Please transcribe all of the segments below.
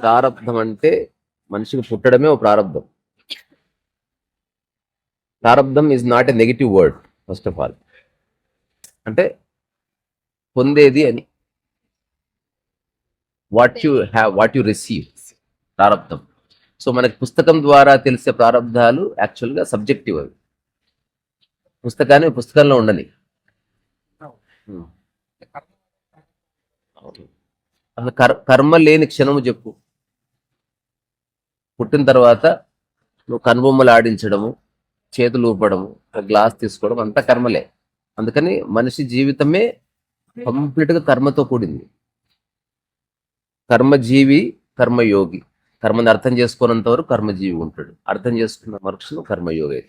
ప్రారంధం అంటే మనిషికి పుట్టడమే ఒక ప్రారంధం. ప్రారంధం is not a negative word first of all. అంటే పొందేది అని, వాట్ యు రిసీవ్, ప్రారంధం. సో మనకి పుస్తకం ద్వారా తెలిసే ప్రారంధాలు యాక్చువల్గా సబ్జెక్టివ్. అవి పుస్తకంలో ఉండని. అసలు కర్మ లేని క్షణము చెప్పు. పుట్టిన తర్వాత నువ్వు కనుబొమ్మలు ఆడించడము, చేతులు ఊపడము, ఒక గ్లాస్ తీసుకోవడం అంతా కర్మలే. అందుకని మనిషి జీవితమే కంప్లీట్గా కర్మతో కూడింది. కర్మజీవి, కర్మయోగి. కర్మని అర్థం చేసుకున్నంత వరకు కర్మజీవి ఉంటాడు, అర్థం చేసుకున్న మరుక్షణం కర్మయోగి.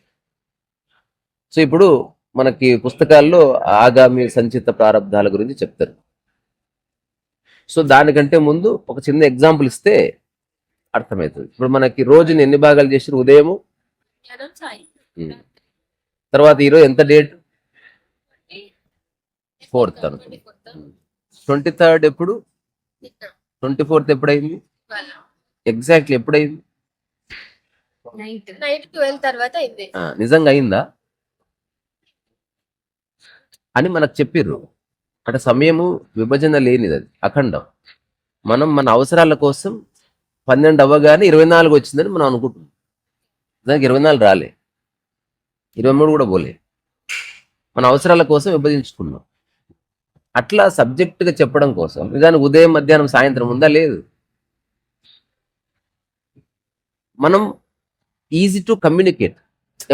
సో ఇప్పుడు మనకి పుస్తకాల్లో ఆగామి సంచిత ప్రారంధాల గురించి చెప్తారు. సో దానికంటే ముందు ఒక చిన్న ఎగ్జాంపుల్ ఇస్తే అర్థమవుతుంది. ఇప్పుడు మనకి రోజుని ఎన్ని భాగాలు చేసారు? ఉదయము, తర్వాత ఈరోజు ఎంత డేట్? 4th అనుకుంది. 23rd ఎప్పుడు? 24th ఎప్పుడైంది? ఎగ్జాక్ట్లీ ఎప్పుడైంది? నిజంగా అయిందా అని మనకు చెప్పిర్రు. అంటే సమయము విభజన లేనిది, అది అఖండం. మనం మన అవసరాల కోసం 12 అవ్వగానే 24 వచ్చిందని మనం అనుకుంటున్నాం. దానికి 24 రాలే, 23 కూడా పోలే. మన అవసరాల కోసం విభజించుకున్నాం. అట్లా సబ్జెక్టుగా చెప్పడం కోసం నిజానికి ఉదయం, మధ్యాహ్నం, సాయంత్రం ఉందా? లేదు. మనం ఈజీ టు కమ్యూనికేట్.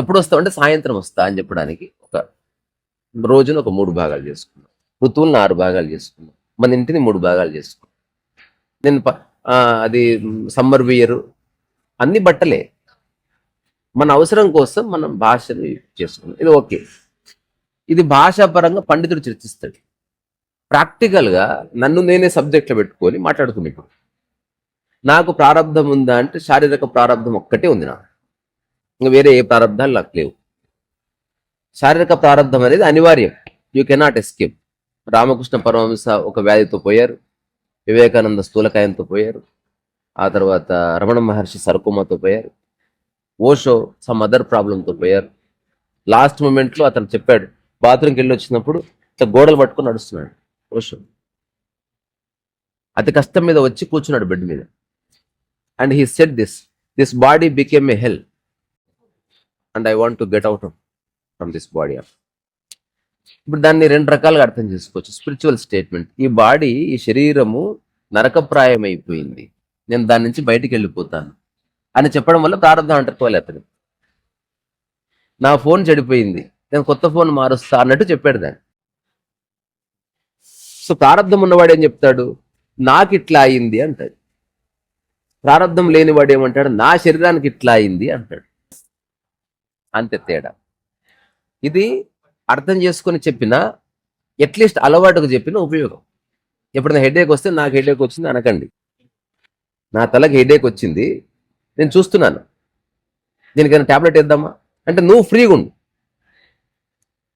ఎప్పుడు వస్తామంటే సాయంత్రం వస్తా అని చెప్పడానికి ఒక రోజును ఒక 3 భాగాలు చేసుకున్నాం. ఋతువులను 6 భాగాలు చేసుకున్నాం. మన ఇంటిని 3 భాగాలు చేసుకున్నాం. నేను అది సమ్మర్ వియర్ అన్ని బట్టలే. మన అవసరం కోసం మనం భాషను చేసుకున్నాం. ఇది ఓకే. ఇది భాషాపరంగా పండితుడు చర్చిస్తాడు. ప్రాక్టికల్గా నన్ను నేనే సబ్జెక్ట్లో పెట్టుకొని మాట్లాడుకునేప్పుడు నాకు ప్రారంధం ఉందా అంటే శారీరక ప్రారంధం ఒక్కటే ఉంది నాకు. ఇంకా వేరే ఏ ప్రారంధాలు నాకు లేవు. శారీరక ప్రారంధం అనేది అనివార్యం. You cannot escape. Ramakrishna Paramahamsa ఒక వ్యాధితో పోయారు, వివేకానంద స్థూలకాయంతో పోయారు, ఆ తర్వాత రమణ మహర్షి సర్కోమాతో పోయారు, ఓషో సమ్ అదర్ ప్రాబ్లంతో పోయారు. లాస్ట్ మూమెంట్లో అతను చెప్పాడు, బాత్రూమ్కి వెళ్ళి వచ్చినప్పుడు ఇట్లా గోడలు పట్టుకొని నడుస్తున్నాడు ఓషో. అతి కష్టం మీద వచ్చి కూర్చున్నాడు బెడ్ మీద. And he said this body became a hell and I want to get out from this body. ఇప్పుడు దాన్ని 2 రకాలుగా అర్థం చేసుకోవచ్చు. స్పిరిచువల్ స్టేట్మెంట్, ఈ బాడీ, ఈ శరీరము నరకప్రాయం అయిపోయింది, నేను దాని నుంచి బయటికి వెళ్ళిపోతాను అని చెప్పడం వల్ల ప్రారంభం అంటుకోవాలి. అతను నా ఫోన్ చెడిపోయింది, నేను కొత్త ఫోన్ మారుస్తా అన్నట్టు చెప్పాడు దాన్ని. సో ప్రారంధం ఉన్నవాడు ఏం చెప్తాడు? నాకు ఇట్లా అయింది అంటాడు. ప్రారంధం లేనివాడు ఏమంటాడు? నా శరీరానికి ఇట్లా అయింది అంటాడు. అంతే తేడా. ఇది అర్థం చేసుకొని చెప్పినా, అట్లీస్ట్ అలవాటుకు చెప్పిన ఉపయోగం. ఎప్పుడైనా హెడేక్ వస్తే నాకు హెడేక్ వచ్చింది అనకండి. నా తలకి హెడేక్ వచ్చింది, నేను చూస్తున్నాను, దీనికైనా ట్యాబ్లెట్ వేద్దామా అంటే నువ్వు ఫ్రీగా ఉండు.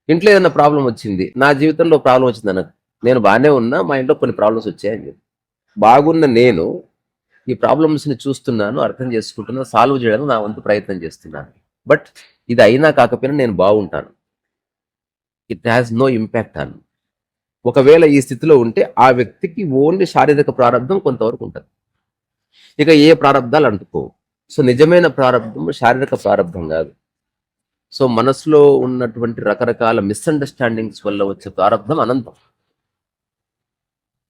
ఇంట్లో ఏదైనా ప్రాబ్లం వచ్చింది, నా జీవితంలో ప్రాబ్లం వచ్చింది అనకు, నేను బాగానే ఉన్నా, మా ఇంట్లో కొన్ని ప్రాబ్లమ్స్ వచ్చాయని చెప్పి. బాగున్న నేను ఈ ప్రాబ్లమ్స్ని చూస్తున్నాను, అర్థం చేసుకుంటున్నాను, సాల్వ్ చేయడానికి నా వంతు ప్రయత్నం చేస్తున్నాను. బట్ ఇది అయినా కాకపోయినా నేను బాగుంటాను. It has no impact on. ఒకవేళ ఈ స్థితిలో ఉంటే ఆ వ్యక్తికి ఓన్లీ శారీరక ప్రారంభం కొంతవరకు ఉంటుంది, ఇక ఏ ప్రారంధాలు అంటుకోవు. సో నిజమైన ప్రారంభం శారీరక ప్రారంభం కాదు. సో మనసులో ఉన్నటువంటి రకరకాల మిస్అండర్స్టాండింగ్స్ వల్ల వచ్చే ప్రారంభం అనంతం.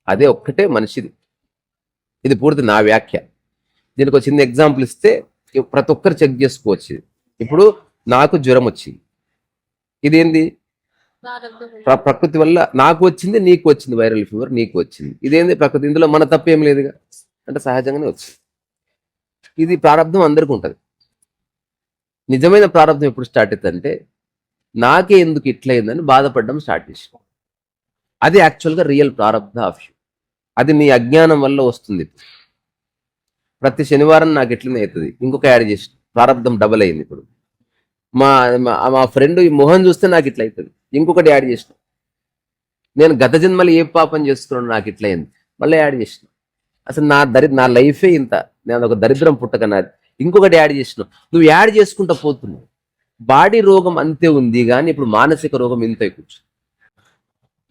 అదే ఒక్కటే మనిషిది. ఇది పూర్తి నా వ్యాఖ్య. దీనికి ఒక చిన్న ఎగ్జాంపుల్ ఇస్తే ప్రతి ఒక్కరు చెక్ చేసుకోవచ్చు. ఇప్పుడు నాకు జ్వరం వచ్చింది, ఇదేంది? ప్రకృతి వల్ల నాకు వచ్చింది, నీకు వచ్చింది. వైరల్ ఫీవర్ నీకు వచ్చింది, ఇదేంది? ప్రకృతి. ఇందులో మన తప్పేం లేదుగా, అంటే సహజంగానే వచ్చింది. ఇది ప్రారంభం అందరికీ ఉంటుంది. నిజమైన ప్రారంభం ఎప్పుడు స్టార్ట్ అవుతుందంటే, నాకే ఎందుకు ఇట్లయిందని బాధపడడం స్టార్ట్ చేసి, అది యాక్చువల్గా రియల్ ప్రారంభ ఆఫ్ యూ. అది నీ అజ్ఞానం వల్ల వస్తుంది. ప్రతి శనివారం నాకు ఎట్లనే అవుతుంది, ఇంకొక యాడ్ చేసి ప్రారంభం డబల్ అయింది. ఇప్పుడు మా ఫ్రెండ్ ఈ మొహం చూస్తే నాకు ఇట్లా అవుతుంది, ఇంకొకటి యాడ్ చేసిన. నేను గత జన్మలు ఏ పాపం చేస్తున్నాను నాకు ఇట్లా అయింది, మళ్ళీ యాడ్ చేసిన. అసలు నా లైఫే ఇంత, నేను ఒక దరిద్రం పుట్టక నాది. ఇంకొకటి యాడ్ చేసినావు, నువ్వు యాడ్ చేసుకుంటా పోతున్నావు. బాడీ రోగం అంతే ఉంది కానీ ఇప్పుడు మానసిక రోగం ఇంత కూర్చో.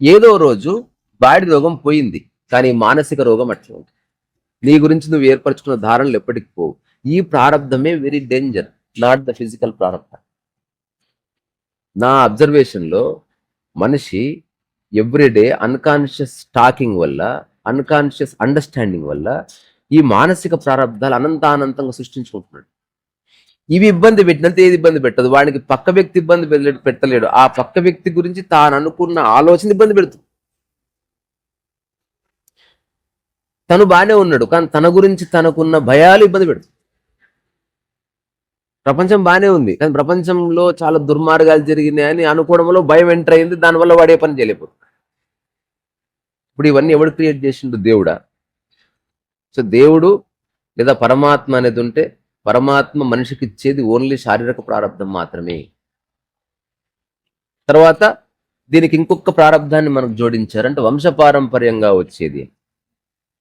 ఏదో రోజు బాడీ రోగం పోయింది కానీ మానసిక రోగం అట్లా ఉంది. నీ గురించి నువ్వు ఏర్పరచుకున్న ధారణలు ఎప్పటికి పోవు. ఈ ప్రారంధమే very danger, not the physical ప్రారంధం. నా అబ్జర్వేషన్లో మనిషి ఎవ్రీడే అన్కాన్షియస్ టాకింగ్ వల్ల, అన్కాన్షియస్ అండర్స్టాండింగ్ వల్ల ఈ మానసిక ప్రారంధాలు అనంతానంతంగా సృష్టించుకుంటున్నాడు. ఇవి ఇబ్బంది పెట్టినంత ఏది ఇబ్బంది పెట్టదు, వాడికి పక్క వ్యక్తి ఇబ్బంది పెట్టలేడు. ఆ పక్క వ్యక్తి గురించి తాను అనుకున్న ఆలోచన ఇబ్బంది పెడుతుంది. తను బాగానే ఉన్నాడు కానీ తన గురించి తనకున్న భయాలు ఇబ్బంది పెడుతుంది. ప్రపంచం బాగానే ఉంది కానీ ప్రపంచంలో చాలా దుర్మార్గాలు జరిగినాయని అనుకోవడంలో భయం ఎంటర్ అయింది, దానివల్ల వాడే పని చేయలేకపోతుంది. ఇప్పుడు ఇవన్నీ ఎవడు క్రియేట్ చేసిండు? దేవుడా. సో దేవుడు లేదా పరమాత్మ అనేది ఉంటే, పరమాత్మ మనిషికి ఇచ్చేది ఓన్లీ శారీరక ప్రారంధం మాత్రమే. తర్వాత దీనికి ఇంకొక ప్రారంధాన్ని మనకు జోడించారంటే వంశపారంపర్యంగా వచ్చేది.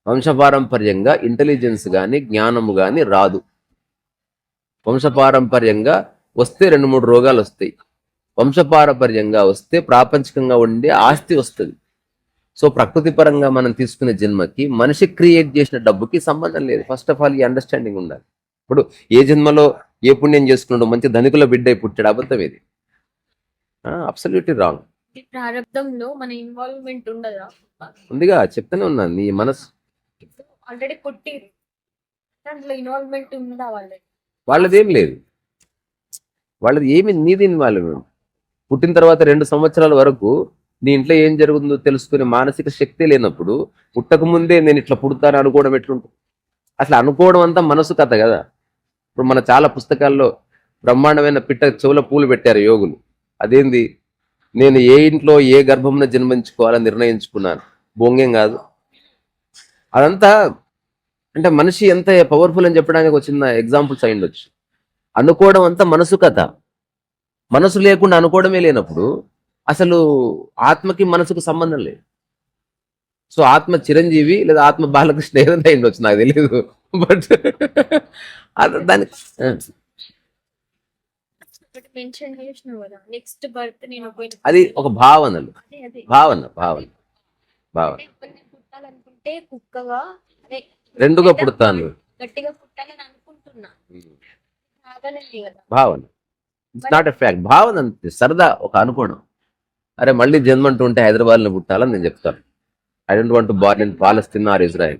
వంశపారంపర్యంగా ఇంటెలిజెన్స్ కానీ జ్ఞానము కానీ రాదు. వంశపారంపర్యంగా వస్తే 2-3 రోగాలు వస్తాయి. వంశపారంపర్యంగా వస్తే ప్రాపంచికంగా ఉండే ఆస్తి వస్తుంది. సో ప్రకృతి పరంగా మనం తీసుకునే జన్మకి మనిషి క్రియేట్ చేసిన డబ్బుకి సంబంధం లేదు. ఫస్ట్ ఆఫ్ ఆల్ ఈ అండర్స్టాండింగ్ ఉండాలి. ఇప్పుడు ఏ జన్మలో ఏ పుణ్యం చేసుకున్నాడు, మంచి ధనికుల బిడ్డ పుట్టాడు, అబద్ధం ఇది. Absolutely wrong. ప్రారంధంలో మన ఇన్వాల్వ్మెంట్ ఉండదా? ఉందిగా, చెప్తానే ఉన్నాను. నీ మనసు ఆల్రెడీ పుట్టి దాంట్లో ఇన్వాల్వ్మెంట్ ఉందా? వాళ్ళదేం లేదు, వాళ్ళది ఏమి, నీది వాళ్ళు. పుట్టిన తర్వాత 2 సంవత్సరాల వరకు నీ ఇంట్లో ఏం జరుగుతుందో తెలుసుకునే మానసిక శక్తి లేనప్పుడు, పుట్టక ముందే నేను ఇట్లా పుడతాను అనుకోవడం ఎట్లుంటుంది? అసలు అనుకోవడం అంతా మనసు కథ కదా. ఇప్పుడు మన చాలా పుస్తకాల్లో బ్రహ్మాండమైన పిట్ట చెవుల పూలు పెట్టారు యోగులు. అదేంది? నేను ఏ ఇంట్లో ఏ గర్భంలో జన్మించుకోవాలని నిర్ణయించుకున్నాను, బొంగేం కాదు అదంతా. అంటే మనిషి ఎంత పవర్ఫుల్ అని చెప్పడానికి ఒక చిన్న ఎగ్జాంపుల్స్ అయ్యిండొచ్చు. అనుకోవడం అంతా మనసు కథ. మనసు లేకుండా అనుకోవడమే లేనప్పుడు అసలు ఆత్మకి మనసుకు సంబంధం లేదు. సో ఆత్మ చిరంజీవి లేదా ఆత్మ బాలకృష్ణ ఏదైనా అయ్యిండొచ్చు, నాకు తెలియదు. బట్ దానికి అది ఒక భావనలు, భావన భావన భావన. కుక్కగా రెండుగా పుడతాను, గట్టిగా పుట్టాలని అనుకుంటున్నా, భావన. It's not a fact. భావన అంతే, సరదా, ఒక అనుకోవడం. అరే మళ్ళీ జన్మ అంటూ ఉంటే హైదరాబాద్లో పుట్టాలని నేను చెప్తాను. I don't want to born in Palestine or Israel.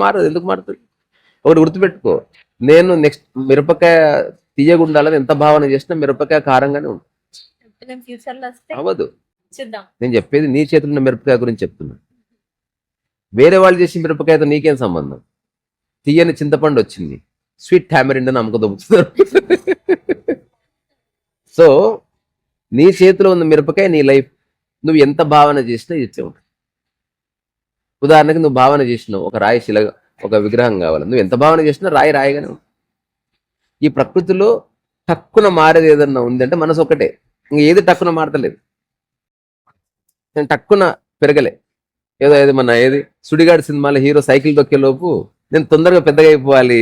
మారదు. ఎందుకు మారుతుంది? ఒకటి గుర్తుపెట్టుకో, నేను నెక్స్ట్ మిరపకాయ తీయగుండాలని ఎంత భావన చేసినా మిరపకాయ కారంగానే ఉంటుంది, అవ్వదు. నేను చెప్పేది నీ చేతుల్లో ఉన్న మిరపకాయ గురించి చెప్తున్నా. వేరే వాళ్ళు చేసి మిరపకాయతో నీకేం సంబంధం? తీయని చింతపండు వచ్చింది, స్వీట్ టామరిండ్ అని అమ్మక దొబ్బుతున్నారు. సో నీ చేతిలో ఉన్న మిరపకాయ నీ లైఫ్. నువ్వు ఎంత భావన చేసినా ఇచ్చే ఉంటుంది. ఉదాహరణకి నువ్వు భావన చేసినావు ఒక రాయి శిల, ఒక విగ్రహం కావాలి, నువ్వు ఎంత భావన చేసినా రాయి రాయిగానే ఉంటుంది. ఈ ప్రకృతిలో టక్కున మారేది ఏదన్నా ఉందంటే మనసు ఒక్కటే, ఇంక ఏది టక్కున మారతలేదు. నేను టక్కున పెరగలే. ఏది మన సుడిగాడు సినిమాలో హీరో సైకిల్ దొక్కే లోపు నేను తొందరగా పెద్దగా అయిపోవాలి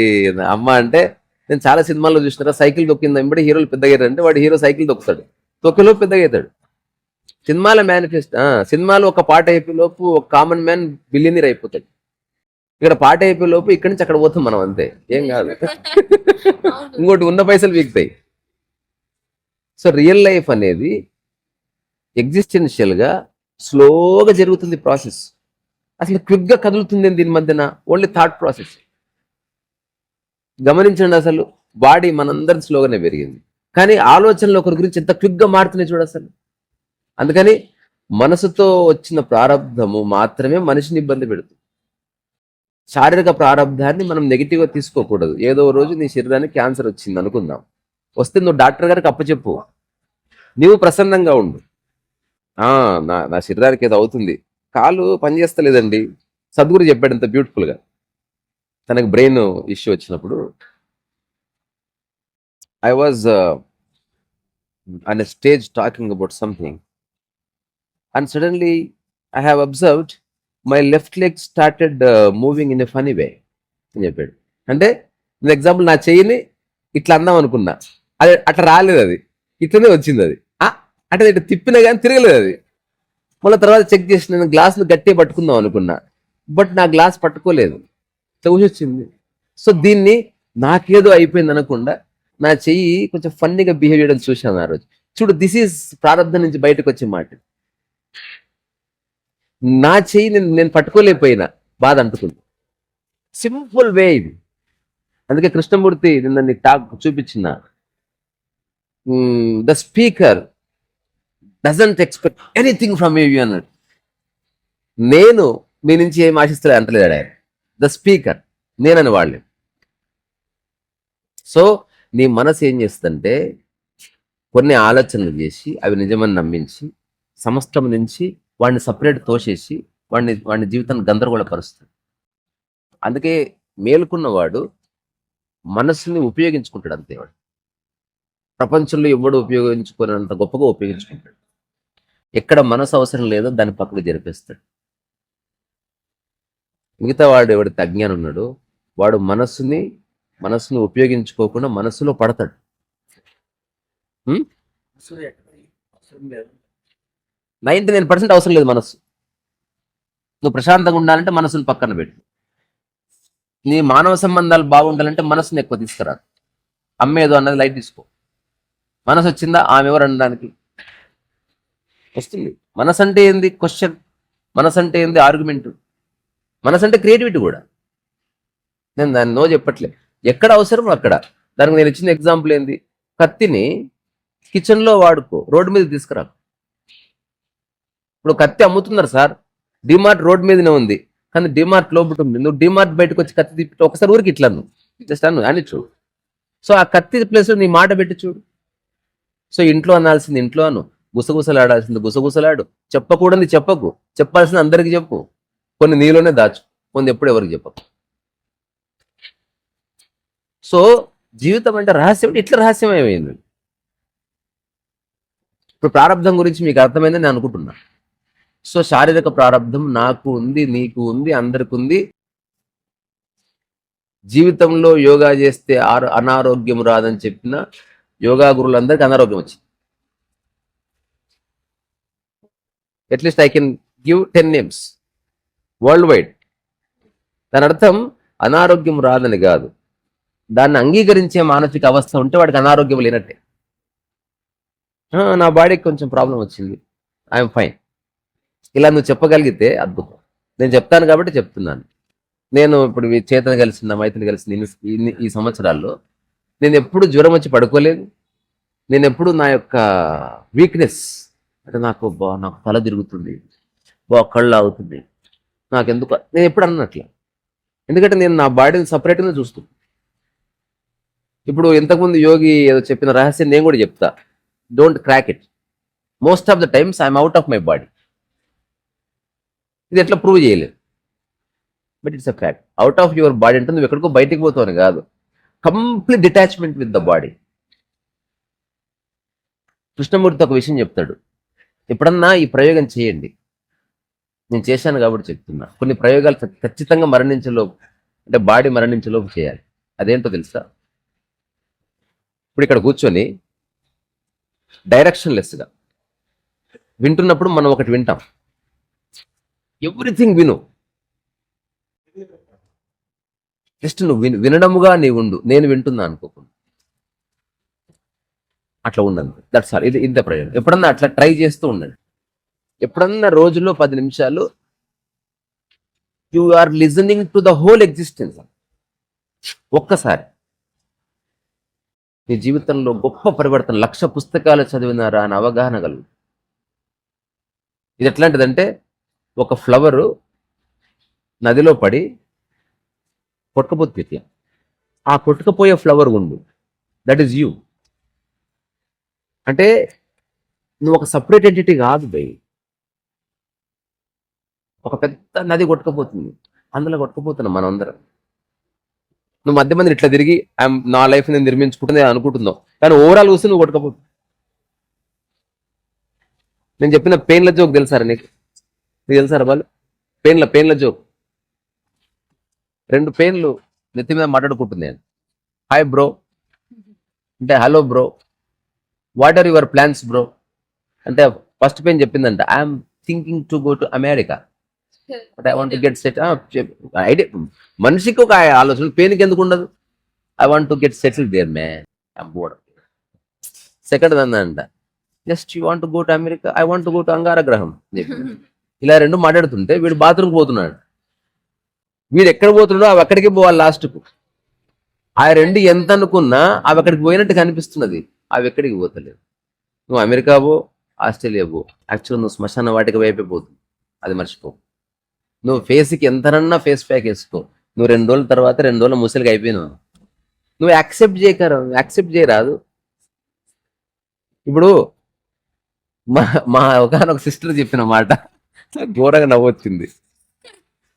అమ్మ అంటే, నేను చాలా సినిమాల్లో చూసినారా, సైకిల్ దొక్కింది వెంబడి హీరోలు పెద్దగా అంటే వాడు హీరో సైకిల్ దొక్కుతాడు, తొక్కేలోపు పెద్దగా అవుతాడు. సినిమాల సినిమాలో ఒక పాట అయిపోయేలోపు ఒక కామన్ మ్యాన్ బిలియనీర్ అయిపోతాడు. ఇక్కడ పాట అయిపోయేలోపు ఇక్కడి నుంచి అక్కడ పోతాం మనం, అంతే, ఏం కాదు. ఇంకోటి ఉన్న పైసలు వీగుతాయి. సో రియల్ లైఫ్ అనేది ఎగ్జిస్టెన్షియల్గా స్లోగా జరుగుతుంది ప్రాసెస్. అసలు క్విక్గా కదులుతుంది దీని మధ్యన ఓన్లీ థాట్ ప్రాసెస్. గమనించండి, అసలు బాడీ మనందరం స్లోగానే పెరిగింది కానీ ఆలోచనలు ఒకరి గురించి ఎంత క్విక్గా మారుతున్నాయి చూడ అసలు. అందుకని మనసుతో వచ్చిన ప్రారంధము మాత్రమే మనిషిని ఇబ్బంది పెడుతుంది. శారీరక ప్రారంధాన్ని మనం నెగిటివ్గా తీసుకోకూడదు. ఏదో రోజు నీ శరీరానికి క్యాన్సర్ వచ్చింది అనుకుందాం, వస్తే నువ్వు డాక్టర్ గారికి అప్పచెప్పు, నీవు ప్రసన్నంగా ఉండు. నా శరీరానికి ఏదో అవుతుంది, కాలు పనిచేస్తలేదండి. సద్గురు చెప్పాడు ఎంత బ్యూటిఫుల్గా. తనకు బ్రెయిన్ ఇష్యూ వచ్చినప్పుడు I was on a stage talking about something and suddenly I have observed my left leg started moving in a funny way అని చెప్పాడు. అంటే ఎగ్జాంపుల్ నా చెయ్యిని ఇట్లా అందాం అనుకున్నా, అది అట్లా రాలేదు, అది ఇట్లనే వచ్చింది. అది అంటే ఇట్లా తిప్పినా కానీ తిరగలేదు అది. మళ్ళీ తర్వాత చెక్ చేసి నేను గ్లాసులు గట్టిగా పట్టుకుందాం అనుకున్నా, బట్ నా గ్లాస్ పట్టుకోలేదు, వచ్చింది. సో దీన్ని నాకేదో అయిపోయింది అనకుండా నా చెయ్యి కొంచెం ఫన్నీగా బిహేవ్ చేయడం చూశాను ఆ రోజు. చూడు, దిస్ ఈజ్ ప్రారంభం నుంచి బయటకు వచ్చే మాట. నా చెయ్యి నేను పట్టుకోలేకపోయినా బాధ అంటుకుంది. సింపుల్ వే ఇది. అందుకే కృష్ణమూర్తి నిన్న నీకు టాక్ చూపించిన, the speaker doesn't expect anything from you అన్నాడు. నేను మీ నుంచి ఏం ఆశిస్తలే అంటలేడు ఆయన. ద స్పీకర్ నేనని వాళ్ళే. సో నీ మనసు ఏం చేస్తుందంటే కొన్ని ఆలోచనలు చేసి అవి నిజమని నమ్మించి సమస్తం నుంచి వాడిని సపరేట్ తోసేసి వాడిని జీవితాన్ని గందరగోళపరుస్తుంది. అందుకే మేలుకున్నవాడు మనసుని ఉపయోగించుకుంటాడు అంతే. వాడు ప్రపంచంలో ఎవడు ఉపయోగించుకున్నంత గొప్పగా ఉపయోగించుకుంటాడు. ఎక్కడ మనసు అవసరం లేదో దాన్ని పక్కకు జరిపేస్తాడు. మిగతా వాడు ఎవడితే అజ్ఞానం ఉన్నాడో వాడు మనస్సుని ఉపయోగించుకోకుండా మనస్సులో పడతాడు. 99% అవసరం లేదు మనస్సు. నువ్వు ప్రశాంతంగా ఉండాలంటే మనసుని పక్కన పెట్టు. నీ మానవ సంబంధాలు బాగుండాలంటే మనసుని ఎక్కువ తీసుకురాదు. అమ్మేదో అన్నది లైట్ తీసుకో. మనసు వచ్చిందా, ఆమె ఎవరు అనడానికి వస్తుంది. మనసు అంటే ఏంది క్వశ్చన్, మనసు అంటే ఏంది ఆర్గ్యుమెంట్, మనసు అంటే క్రియేటివిటీ కూడా. నేను దాన్ని నో చెప్పట్లే, ఎక్కడ అవసరం అక్కడ. దానికి నేను ఇచ్చిన ఎగ్జాంపుల్ ఏంది, కత్తిని కిచెన్లో వాడుకో, రోడ్డు మీద తీసుకురా. ఇప్పుడు కత్తి అమ్ముతున్నారు సార్, డిమార్ట్ రోడ్ మీదనే ఉంది, కానీ డిమార్ట్ లోపల ఉంది. నువ్వు డిమార్ట్ బయటకు వచ్చి కత్తి తిప్పి ఒకసారి ఊరికి ఇట్లా జస్ట్ అని చూడు. సో ఆ కత్తి ప్లేస్లో నీ మాట పెట్టి చూడు. సో ఇంట్లో అనాల్సింది ఇంట్లో అను, గుసగుసలాడాల్సింది గుసగుసలాడు, చెప్పకూడదు చెప్పకు, చెప్పాల్సింది అందరికీ చెప్పు, కొన్ని నీలోనే దాచు, కొన్ని ఎప్పుడు ఎవరికి చెప్పకు. సో జీవితం అంటే రహస్యం, ఇట్లా రహస్యమేమైంది. ఇప్పుడు ప్రారంధం గురించి మీకు అర్థమైందని నేను అనుకుంటున్నా. సో శారీరక ప్రారంధం నాకు ఉంది, నీకు ఉంది, అందరికి ఉంది. జీవితంలో యోగా చేస్తే అనారోగ్యం రాదని చెప్పిన యోగా గురువులందరికీ అనారోగ్యం వచ్చింది. At least I can give 10 names world wide. దాని అర్థం అనారోగ్యం రాదని కాదు, దాన్ని అంగీకరించే మానసిక అవస్థ ఉంటే వాడికి అనారోగ్యం లేనట్టే. నా బాడీకి కొంచెం ప్రాబ్లం వచ్చింది, ఐఎమ్ ఫైన్, ఇలా నువ్వు చెప్పగలిగితే అద్భుతం. నేను చెప్తాను కాబట్టి చెప్తున్నాను. నేను ఇప్పుడు చేతన కలిసిన మైత్రిని కలిసిన ఈ సంవత్సరాల్లో నేను ఎప్పుడు జ్వరం వచ్చి పడుకోలేదు. నేను ఎప్పుడు నా యొక్క వీక్నెస్ అంటే నాకు తల తిరుగుతుంది, కళ్ళు ఆగుతుంది, నాకెందుకు, నేను ఎప్పుడు అన్నట్ల. ఎందుకంటే నేను నా బాడీని సపరేట్గా చూస్తున్నాను. ఇప్పుడు ఇంతకుముందు యోగి ఏదో చెప్పిన రహస్యం నేను కూడా చెప్తా. Don't crack it. Most of the times I'm out of my body. ఇది ఎట్లా ప్రూవ్ చేయలేదు, but it's a fact. Out of your body అంటే నువ్వు ఎక్కడికో బయటికి పోతావని కాదు, complete detachment with the body. Krishnamurthy ఒక విషయం చెప్తాడు, ఎప్పుడన్నా ఈ ప్రయోగం చేయండి. నేను చేశాను కాబట్టి చెప్తున్నా. కొన్ని ప్రయోగాలు ఖచ్చితంగా మరణించేలోపు, అంటే బాడీ మరణించేలోపు చేయాలి. అదేంటో తెలుసా? ఇప్పుడు ఇక్కడ కూర్చొని డైరెక్షన్ లెస్గా వింటున్నప్పుడు మనం ఒకటి వింటాం, ఎవ్రీథింగ్ విను, జస్ట్ నువ్వు వినడముగా నీవు ఉండు, నేను వింటున్నా అనుకోకుండా అట్లా ఉండండి. That's all. ఇది ఇంత ప్రయోజనం. ఎప్పుడన్నా అట్లా ట్రై చేస్తూ ఉండండి. ఎప్పుడన్నా రోజులో 10 నిమిషాలు you are listening to the whole existence. ఒక్కసారి నీ జీవితంలో గొప్ప పరివర్తన. 1,00,000 పుస్తకాలు చదివినారా అని అవగాహన కలుగు. ఇది ఎట్లాంటిదంటే ఒక ఫ్లవరు నదిలో పడి కొట్టుకపోతే, ఆ కొట్టుకపోయే ఫ్లవర్ ఉండు, దట్ ఈస్ యూ. అంటే నువ్వు ఒక సపరేట్ ఎంటిటీ కాదు బై. ఒక పెద్ద నది కొట్టుకపోతుంది, అందులో కొట్టుకుపోతున్నాం మనం అందరం. నువ్వు మధ్య మంది ఇట్లా తిరిగి నా లైఫ్ నేను నిర్మించుకుంటుంది అనుకుంటున్నావు, కానీ ఓవరాల్ చూస్తే నువ్వు కొట్టుకపోతుంది. నేను చెప్పిన పెయిన్ల జోక్ తెలుసారా నీకు తెలుసారా వాళ్ళు? పెయిన్ల జోక్. 2 పెయిన్లు నెత్తి మీద మాట్లాడుకుంటుంది నేను. హాయ్ బ్రో అంటే hello bro, what are your plans bro అంటే ఫస్ట్ పెయిన్ చెప్పిందంట I'm thinking to go to America but I want to get set. Idea మనిషికి ఒక ఆలోచన, పెయిన్కి ఎందుకు ఉండదు? I want to get settle there man, I'm bored. Second అందంట just you want go to America, I want go to అంగారగ్రహం. ఇలా 2 మాట్లాడుతుంటే వీడు బాత్రూమ్కి పోతున్నాడు. వీడు ఎక్కడ పోతున్నాడో అవి అక్కడికి పోవాలి లాస్ట్కు. ఆ 2 ఎంత అనుకున్నా అవి అక్కడికి పోయినట్టు కనిపిస్తున్నది, అవి ఎక్కడికి పోతలేదు. నువ్వు అమెరికా పో, ఆస్ట్రేలియా పో, యాక్చువల్ నువ్వు శ్మశాన వాటిక వైపే పోతుంది, అది మర్చిపో. నువ్వు ఫేస్కి ఎంతనన్నా ఫేస్ ప్యాక్ వేసుకో, నువ్వు 2 రోజుల తర్వాత 2 రోజుల ముసలిగా అయిపోయినావు. నువ్వు యాక్సెప్ట్ చేయరాదు. ఇప్పుడు మా ఒకనొక సిస్టర్ చెప్పిన మాట ఘోరంగా నవ్వొచ్చింది.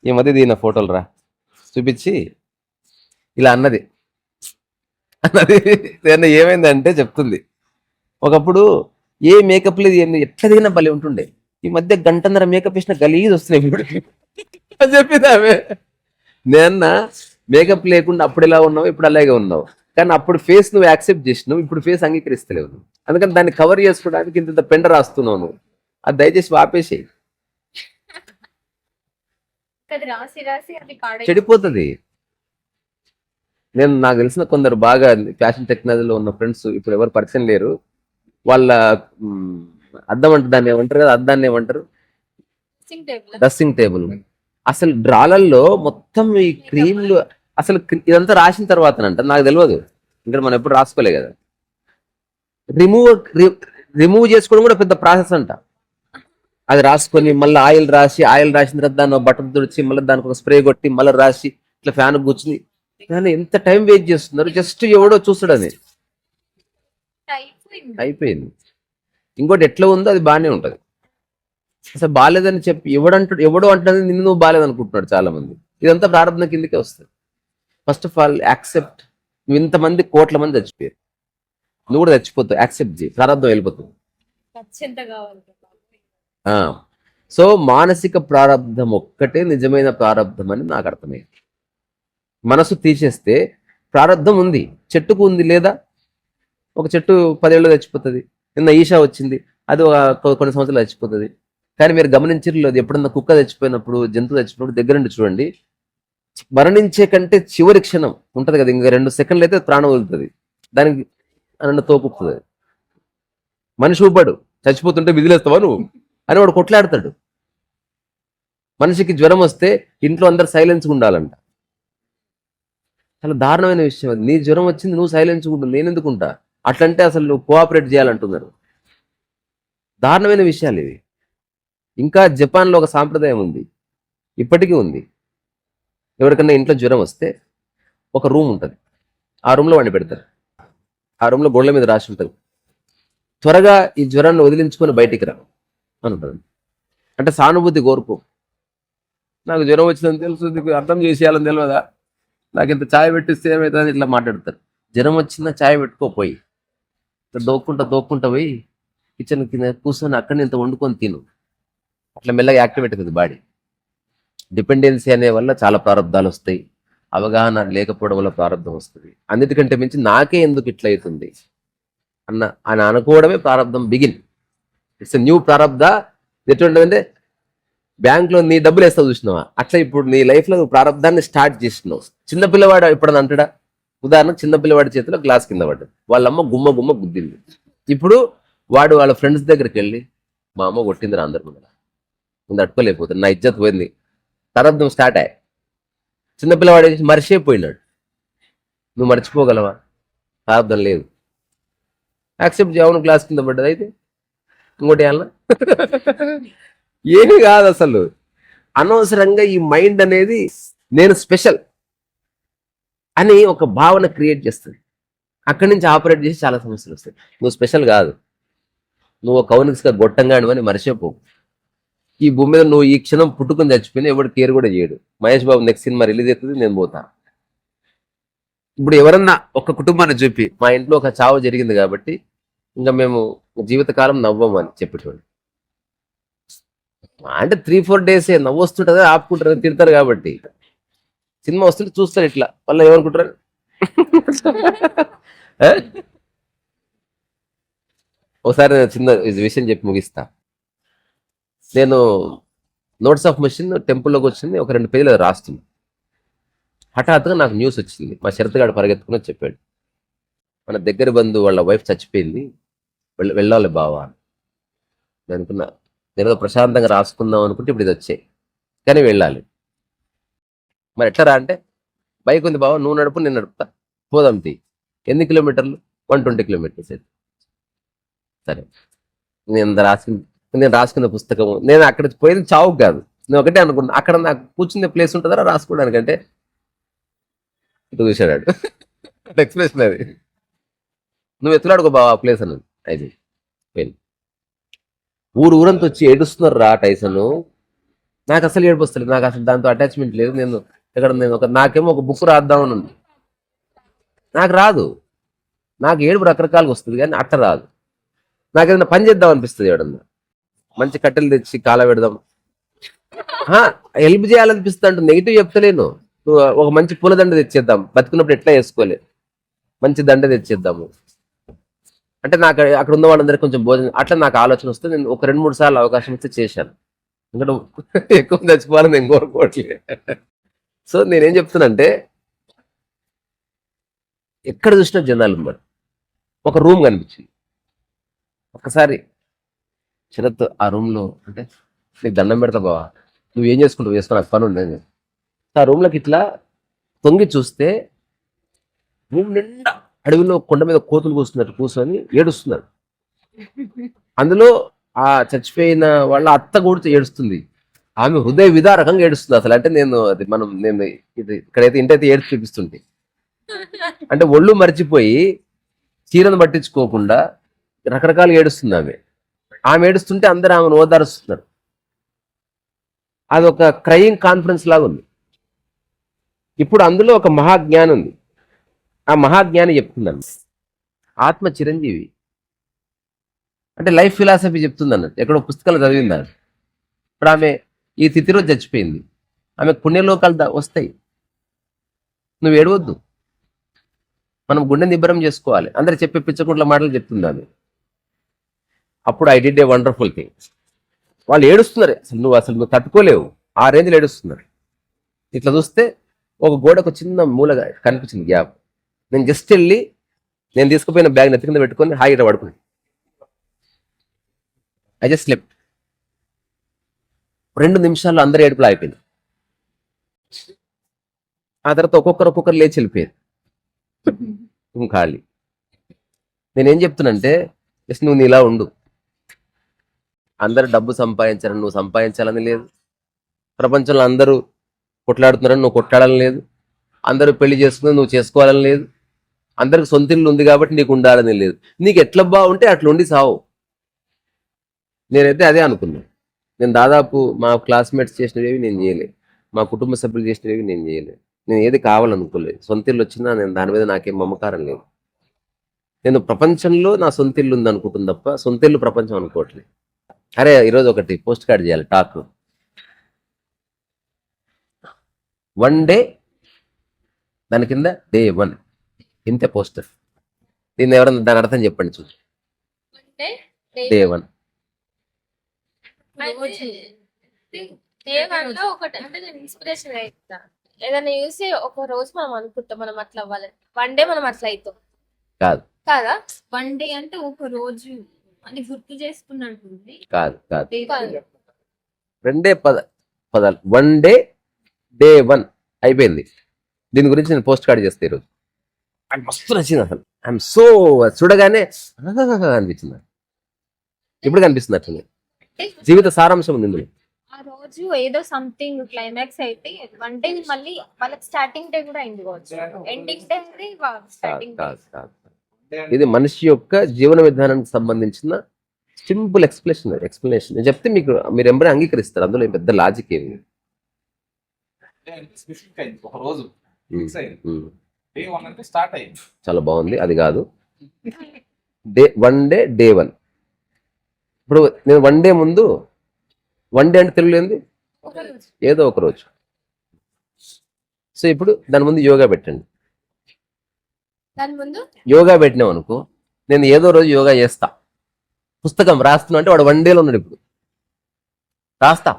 ఈ మధ్య దీని ఫోటోలు రా చూపించి ఇలా అన్నది ఏమైందంటే చెప్తుంది, ఒకప్పుడు ఏ మేకప్ లేదు ఏం ఎట్లా దిగినా భలే ఉంటుండే, ఈ మధ్య గంటన్నర మేకప్ వేసిన గలీజ్ వస్తున్నాయి ఇప్పుడు అని చెప్పింది ఆమె. నేన్న మేకప్ లేకుండా అప్పుడు ఎలా ఉన్నావు ఇప్పుడు అలాగే ఉన్నావు, కానీ అప్పుడు ఫేస్ నువ్వు యాక్సెప్ట్ చేసినావు, ఇప్పుడు ఫేస్ అంగీకరిస్తలేవు నువ్వు. అందుకని దాన్ని కవర్ చేసుకోవడానికి ఇంత పెండ రాస్తున్నావు నువ్వు. అది దయచేసి ఆపేసేయి, చెడిపోతుంది. నాకు తెలిసిన కొందరు బాగా ఫ్యాషన్ టెక్నాలజీలో ఉన్న ఫ్రెండ్స్ ఇప్పుడు ఎవరు పరిచయం లేరు. వాళ్ళ అద్దం అంటే దాన్ని ఏమంటారు కదా, అద్దాన్ని ఏమంటారు, డ్రెస్సింగ్ టేబుల్. అసలు డ్రాలల్లో మొత్తం ఈ క్రీమ్లు అసలు ఇదంతా రాసిన తర్వాతనంట, నాకు తెలియదు ఇంకా మనం ఎప్పుడు రాసుకోలే కదా, రిమూవ్ చేసుకోవడం కూడా పెద్ద ప్రాసెస్ అంట. అది రాసుకొని మళ్ళీ ఆయిల్ రాసిన తర్వాత దాన్ని బట్టలు తుడిచి మళ్ళీ దానికి ఒక స్ప్రే కొట్టి మళ్ళీ రాసి ఇట్లా ఫ్యాన్ కూర్చుని, కానీ ఎంత టైం వేస్ట్ చేస్తున్నారు. జస్ట్ ఎవడో చూస్తాడని అయిపోయింది. ఇంకోటి ఎట్లా ఉందో అది బాగానే ఉంటది. అసలు బాగాలేదని చెప్పి ఎవడో అంటుంది, నిన్ను నువ్వు బాగాలేదనుకుంటున్నాడు చాలా మంది. ఇదంతా ప్రారంభం కిందకే వస్తుంది. First of all accept. నువ్వు ఇంతమంది కోట్ల మంది చచ్చిపోయారు, నువ్వు కూడా చచ్చిపోతావు, యాక్సెప్ట్ చేయి, ప్రారంభం వెళ్ళిపోతుంది. సో మానసిక ప్రారంధం ఒక్కటే నిజమైన ప్రారంధం అని నాకు అర్థమైంది. మనసు తీసేస్తే ప్రారంధం ఉంది, చెట్టుకు ఉంది లేదా, ఒక చెట్టు 10 ఏళ్ళు చచ్చిపోతుంది. నిన్న ఈషా వచ్చింది, అది కొన్ని సంవత్సరాలు చచ్చిపోతుంది. కానీ మీరు గమనించలేదు, ఎప్పుడన్నా కుక్క చచ్చిపోయినప్పుడు, జంతువు చచ్చిపోయినప్పుడు దగ్గర నుండి చూడండి, మరణించే కంటే చివరి క్షణం ఉంటది కదా, ఇంకా 2 సెకండ్లు అయితే ప్రాణం వదులుతుంది, దానికి అన్న తోపుతుంది. మనిషి ఊపాడు, చచ్చిపోతుంటే విదిలేస్తావా నువ్వు అని వాడు కొట్లాడతాడు. మనిషికి జ్వరం వస్తే ఇంట్లో అందరు సైలెన్స్గా ఉండాలంట. చాలా దారుణమైన విషయం అది. నీ జ్వరం వచ్చింది, నువ్వు సైలెన్స్గా ఉండు, నేను ఎందుకుంటా అట్లంటే అసలు నువ్వు కోఆపరేట్ చేయాలంటున్నారు. దారుణమైన విషయాలు ఇవి. ఇంకా జపాన్లో ఒక సాంప్రదాయం ఉంది, ఇప్పటికీ ఉంది. ఎవరికన్నా ఇంట్లో జ్వరం వస్తే ఒక రూమ్ ఉంటుంది, ఆ రూమ్లో వాడిని పెడతారు. ఆ రూమ్లో గోడల మీద రాసి ఉంటుంది, త్వరగా ఈ జ్వరాన్ని వదిలించుకొని బయటికి రా అని ఉంటుంది. అంటే సానుభూతి కోరుకో. నాకు జ్వరం వచ్చిందని తెలుసు, అర్థం చేసేయాలని తెలియదా, నాకు ఇంత ఛాయ్ పెట్టిస్తే ఏమవుతుందని ఇట్లా మాట్లాడతారు. జ్వరం వచ్చిందా ఛాయ్ పెట్టుకోపోయి దోక్కుంటా పోయి కిచెన్ కింద కూర్చొని అక్కడి ఇంత వండుకొని తిను. అట్లా మెల్లగా యాక్టివేట్ అవుతుంది బాడీ. డిపెండెన్సీ అనే వల్ల చాలా ప్రారంధాలు వస్తాయి, అవగాహన లేకపోవడం వల్ల ప్రారంభం వస్తుంది. అన్నిటికంటే మించి నాకే ఎందుకు ఇట్లా అవుతుంది అని అనుకోవడమే ప్రారంభం బిగిన్. ఇట్స్ న్యూ ప్రారంధ. ఎటువంటిదంటే బ్యాంక్లో నీ డబ్బులు వేస్తావు చూసినావా, అట్లా ఇప్పుడు నీ లైఫ్లో ప్రారంధాన్ని స్టార్ట్ చేసినావు. చిన్నపిల్లవాడు ఇప్పుడు అంటాడా, ఉదాహరణకు చిన్నపిల్లవాడి చేతిలో గ్లాస్ కింద పడ్డాడు, వాళ్ళమ్మ గుమ్మ గుద్దింది. ఇప్పుడు వాడు వాళ్ళ ఫ్రెండ్స్ దగ్గరికి వెళ్ళి మా అమ్మ కొట్టిందిరా అందరి ముందు అట్టుకోలేకపోతుంది, నా ఇజ్జత్ పోయింది, ప్రారంధం స్టార్ట్ అయ్యాయి. చిన్నపిల్లవాడు మర్చిపోయినాడు. నువ్వు మర్చిపోగలవా? ప్రారంధం లేదు. యాక్సెప్ట్ చేయవును, గ్లాస్ కింద పడ్డది, అయితే ఇంకోటి ఏమన్నా ఏమీ కాదు అసలు. అనవసరంగా ఈ మైండ్ అనేది నేను స్పెషల్ అని ఒక భావన క్రియేట్ చేస్తుంది. అక్కడి నుంచి ఆపరేట్ చేసి చాలా సమస్యలు వస్తాయి. నువ్వు స్పెషల్ కాదు, నువ్వు కౌనిక్స్గా గొట్టంగా అని మర్చిపో. ఈ భూమి మీద నువ్వు ఈ క్షణం పుట్టుకొని చచ్చిపోయినా ఎవడు కేర్ కూడా చేయడు. Mahesh Babu next cinema release అవుతుంది, నేను పోతా. ఇప్పుడు ఎవరన్నా ఒక కుటుంబాన్ని చూపి మా ఇంట్లో ఒక చావు జరిగింది కాబట్టి ఇంకా మేము జీవితకాలం నవ్వము అని చెప్పేటోడు. అంటే 3-4 డేసే నవ్వు వస్తుంటుంది, ఆపుకుంటారు, తిడతారు కాబట్టి. సినిమా వస్తుంటే చూస్తారు ఇట్లా, మళ్ళీ ఏమనుకుంటారు. ఆ? ఒకసారి నేను చిన్న విషయం చెప్పి ముగిస్తా. నేను నోట్స్ ఆఫ్ మెషిన్ టెంపుల్లోకి వచ్చింది, ఒక 2 పేజీలు రాస్తుంది. హఠాత్తుగా నాకు న్యూస్ వచ్చింది. మా శరత్గాడు పరిగెత్తుకుని వచ్చి చెప్పాడు, మన దగ్గర బంధువు వాళ్ళ వైఫ్ చచ్చిపోయింది, వెళ్ళాలి బావా అని. నేను అనుకున్నా, నేను ఏదో ప్రశాంతంగా రాసుకుందాం అనుకుంటే ఇప్పుడు ఇది వచ్చాయి, కానీ వెళ్ళాలి. మరి ఎట్లా రా అంటే, బైక్ ఉంది బావా, నువ్వు నడుపు నేను నడుపుతా, పోదాం తీ. ఎన్ని కిలోమీటర్లు? 120 కిలోమీటర్స్. సరే, నేను రాసుకున్న పుస్తకము, నేను అక్కడ పోయింది చావుకు కాదు, నేను ఒకటే అనుకున్నా, అక్కడ నాకు కూర్చునే ప్లేస్ ఉంటుందా రాసుకోవడానికంటే. ఇటు చూశాడు ఎక్స్ప్రెషన్ అది, నువ్వు ఎత్తులాడుకో బావా ఆ ప్లేస్ అన్నది. అది పోయింది. ఊరంతా వచ్చి ఏడుస్తున్నారు రా టైసన్. నాకు అసలు ఏడుపు వస్తలేదు, నాకు అసలు దాంతో అటాచ్మెంట్ లేదు. నేను నాకేమో ఒక బుక్ రాద్దామని ఉంది, నాకు రాదు. నాకు ఏడుపు రకరకాలుగా వస్తుంది కానీ అట్ట రాదు. నాకు ఏదైనా పని చేద్దాం అనిపిస్తుంది, ఎవడన్నా మంచి కట్టెలు తెచ్చి కాల పెడదాం, హెల్ప్ చేయాలనిపిస్తుంది. అంటూ నెగిటివ్ చెప్తలేను. నువ్వు ఒక మంచి పూలదండ తెచ్చేద్దాం, బతుకున్నప్పుడు ఎట్లా వేసుకోలే, మంచి దండ తెచ్చేద్దాము అంటే, నాకు అక్కడ ఉన్న వాళ్ళందరికీ కొంచెం భోజనం, అట్లా నాకు ఆలోచన వస్తే నేను ఒక 2-3 సార్లు అవకాశం ఇస్తే చేశాను. ఎందుకంటే ఎక్కువ చచ్చిపోవాలని నేను కోరుకోవట్లే. సో నేనేం చెప్తున్నానంటే, ఎక్కడ చూసినా జనాలు ఉన్నారు. ఒక రూమ్ కనిపించింది, ఒక్కసారి శరత్ ఆ రూమ్లో అంటే, నీకు దండం పెడతా బావా, నువ్వు ఏం చేసుకుంటావు చేసుకో, నాకు పని ఉండేది. ఆ రూమ్లోకి ఇట్లా తొంగి చూస్తే రూమ్ నిండా అడవిలో కొండ మీద కోతులు కూస్తున్నట్టు కూర్చొని ఏడుస్తున్నారు. అందులో ఆ చచ్చిపోయిన వాళ్ళ అత్త కూడా ఏడుస్తుంది. ఆమె హృదయ విదారకంగా ఏడుస్తుంది అసలు. అంటే నేను ఇది ఇక్కడైతే ఇంటైతే ఏడ్చి చూపిస్తుంటే, అంటే ఒళ్ళు మర్చిపోయి చీరను పట్టించుకోకుండా రకరకాలు ఏడుస్తుంది ఆమె ఏడుస్తుంటే అందరూ ఆమెను ఓదారుస్తున్నారు. అదొక క్రయింగ్ కాన్ఫరెన్స్ లాగా ఉంది. ఇప్పుడు అందులో ఒక మహాజ్ఞాని ఉంది. ఆ మహాజ్ఞాని చెప్తుందన్న, ఆత్మ చిరంజీవి అంటే లైఫ్ ఫిలాసఫీ చెప్తుంది అన్నట్టు. ఎక్కడో పుస్తకాలు చదివిందా. ఇప్పుడు ఆమె ఈ తిథి రోజు చచ్చిపోయింది, ఆమె పుణ్యలోకాలు వస్తాయి. నువ్వు ఏడవద్దు, మనం గుండె నిబ్బరం చేసుకోవాలి. అందరు చెప్పే పిచ్చకుంట్ల మాటలు చెప్తుంది ఆమె. అప్పుడు I did a wonderful thing. వాళ్ళు ఏడుస్తున్నారు, అసలు నువ్వు తట్టుకోలేవు, ఆ రేంజ్లో ఏడుస్తున్నారు. ఇట్లా చూస్తే ఒక గోడకు చిన్న మూలగా కనిపించింది గ్యాప్. నేను జస్ట్ వెళ్ళి నేను తీసుకుపోయిన బ్యాగ్ నెత్తి కింద పెట్టుకొని హాయిగా పడుకుని ఐ జస్ట్ స్లెప్ట్. 2 నిమిషాల్లో అందరి ఏడుపులు అయిపోయింది. ఆ తర్వాత ఒక్కొక్కరు లేచి వెళ్ళిపోయారు. ఖాళీ. నేనేం చెప్తున్నానంటే, జస్ట్ నువ్వు నీలా ఉండు. అందరు డబ్బు సంపాదించాలని నువ్వు సంపాదించాలని లేదు, ప్రపంచంలో అందరూ కొట్లాడుతున్నారని నువ్వు కొట్లాడాలని లేదు, అందరూ పెళ్లి చేసుకుని నువ్వు చేసుకోవాలని లేదు, అందరికి సొంత ఇల్లు ఉంది కాబట్టి నీకు ఉండాలని లేదు. నీకు ఎట్లా బాగుంటే అట్లా ఉండి సావు. నేనైతే అదే అనుకున్నాను. నేను దాదాపు మా క్లాస్మేట్స్ చేసినవి నేను చేయలేదు, మా కుటుంబ సభ్యులు చేసినవి నేను చేయలేదు. నేను ఏది కావాలనుకోలేదు. సొంత ఇల్లు వచ్చినా నేను దాని మీద నాకేం మమకారం లేదు. నేను ప్రపంచంలో నా సొంత ఇల్లు ఉంది అనుకుంటుంది తప్ప సొంత ఇల్లు ప్రపంచం అనుకోవట్లేదు. అరే ఈరోజు ఒకటి పోస్ట్ కార్డ్ చేయాలి, టాక్ 1 డే, దాని కింద day 1 ఇంతే పోస్టర్. దీన్ని ఎవరన్నా దాని అర్థం చెప్పండి చూసి. day 1 ఒకటి అంటే నేను ఇన్స్పిరేషన్ అవుతా. ఏదైనా చూసి ఒక రోజు మనం అనుకుంటాం మనం అట్లా అవ్వాలని. 1 డే మనం అట్లా అవుతాం కాదు కాదా? 1 డే అంటే ఒక రోజు అని గుర్తు చేసుకున్నట్టుంది. కాదు. 2 పదాలు 1 డే day 1 అయిపోయింది. దీని గురించి నేను పోస్ట్ కార్డ్ చేస్తే ఈరోజు నాకు మస్తు నచ్చింది. అసలు ఐఎమ్ సో చూడగానే అనిపించింది. ఇప్పుడు కనిపిస్తుంది అట్లా జీవిత సారాంశం ఉంది ఇందులో. ఆ రోజు ఏదో సంథింగ్ క్లైమాక్స్ అయితే 1 డే మళ్ళీ వాళ్ళకి స్టార్టింగ్ డే కూడా అయింది కావచ్చు, ఎండింగ్ డే స్టార్టింగ్ డే. ఇది మనిషి యొక్క జీవన విధానానికి సంబంధించిన సింపుల్ ఎక్స్ప్లెనేషన్ నేను చెప్తే మీరు ఎంబడే అంగీకరిస్తారు. అందులో పెద్ద లాజిక్ ఏమి. ఒక రోజు day 1 అంటే స్టార్ట్ అయింది. చాలా బాగుంది. అది కాదు, 1 డే day 1. ఇప్పుడు నేను 1 డే ముందు వన్ డే అంటే తెలుగులో ఏంది? ఒక రోజు. ఏదో ఒక రోజు. సో ఇప్పుడు దాని ముందు యోగా పెట్టండి. దాని ముందు యోగా పెట్టినాం అనుకో, నేను ఏదో రోజు యోగా చేస్తా, పుస్తకం రాస్తున్నా అంటే వాడు వన్ డేలో ఉన్నాడు. ఇప్పుడు రాస్తా